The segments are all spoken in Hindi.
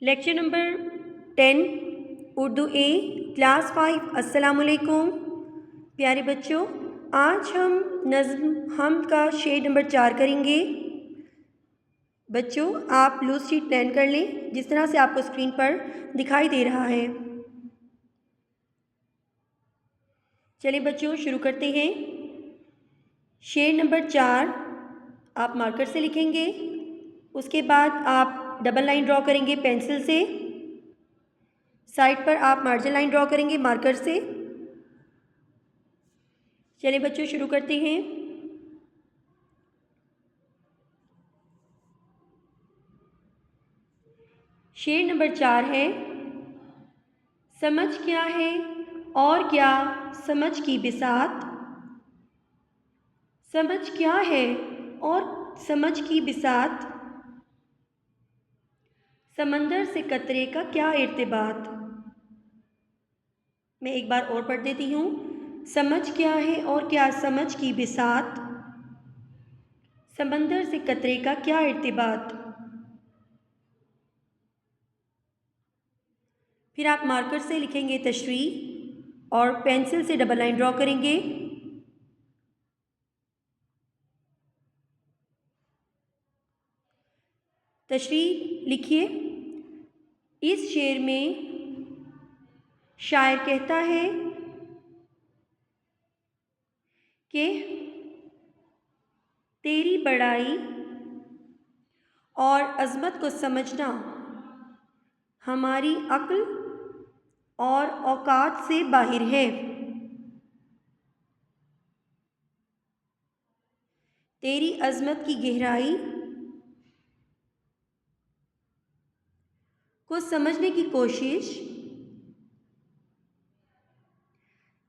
लेक्चर नंबर 10 उर्दू ए क्लास 5। अस्सलाम वालेकुम प्यारे बच्चों, आज हम नज़्म हमद का शेर नंबर 4 करेंगे। बच्चों आप लूज शीट प्लान कर लें जिस तरह से आपको स्क्रीन पर दिखाई दे रहा है। चलिए बच्चों शुरू करते हैं। शेर नंबर 4 आप मार्कर से लिखेंगे, उसके बाद आप डबल लाइन ड्रॉ करेंगे पेंसिल से, साइड पर आप मार्जिन लाइन ड्रॉ करेंगे मार्कर से। चलिए बच्चों शुरू करते हैं। शेर नंबर 4 है, समझ क्या है और क्या समझ की बिसात। समझ क्या है और समझ की बिसात, समंदर से कतरे का क्या इर्तिबात। मैं एक बार और पढ़ देती हूँ। समझ क्या है और क्या समझ की बिसात, समंदर से कतरे का क्या इर्तिबात। फिर आप मार्कर से लिखेंगे तशरीह और पेंसिल से डबल लाइन ड्रॉ करेंगे। तशरीह लिखिए। इस शेर में शायर कहता है कि तेरी बड़ाई और अज़मत को समझना हमारी अक्ल और औकात से बाहिर है। तेरी अज़मत की गहराई को समझने की कोशिश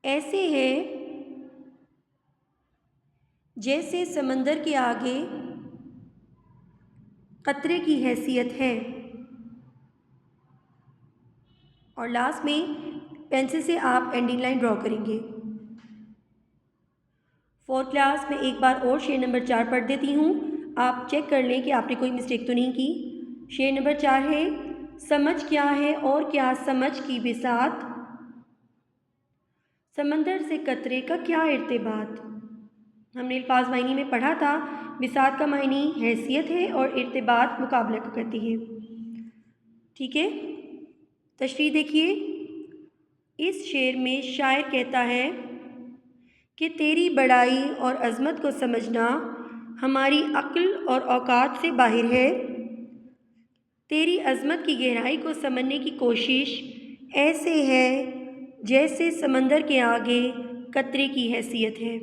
ऐसे है जैसे समंदर के आगे कतरे की हैसियत है। और लास्ट में पेंसिल से आप एंडिंग लाइन ड्रॉ करेंगे। 4th क्लास में एक बार और शेर नंबर 4 पढ़ देती हूँ, आप चेक कर लें कि आपने कोई मिस्टेक तो नहीं की। शेर नंबर 4 है, समझ क्या है और क्या समझ की बिसात, समंदर से कतरे का क्या इर्तिबात। हमने अल्फाज मायनी में पढ़ा था, बिसात का मायनी हैसियत है और इर्तिबात मुकाबला को कहती है। ठीक है, तशरीह देखिए। इस शेर में शायर कहता है कि तेरी बड़ाई और अज़मत को समझना हमारी अक्ल और औकात से बाहर है। तेरी अज़मत की गहराई को समझने की कोशिश ऐसे है जैसे समंदर के आगे कतरे की हैसियत है।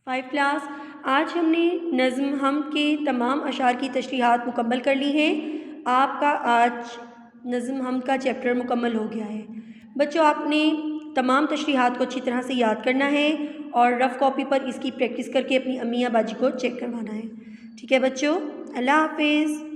5 क्लास, आज हमने नज़्म हमद के तमाम अशार की तशरीहात मुकम्मल कर ली हैं। आपका आज नज़्म हमद का चैप्टर मुकम्मल हो गया है। बच्चों आपने तमाम तशरीहात को अच्छी तरह से याद करना है और रफ़ कॉपी पर इसकी प्रैक्टिस करके अपनी अम्मी या बाजी को चेक करवाना है। ठीक है बच्चों, अल्लाह हाफिज़।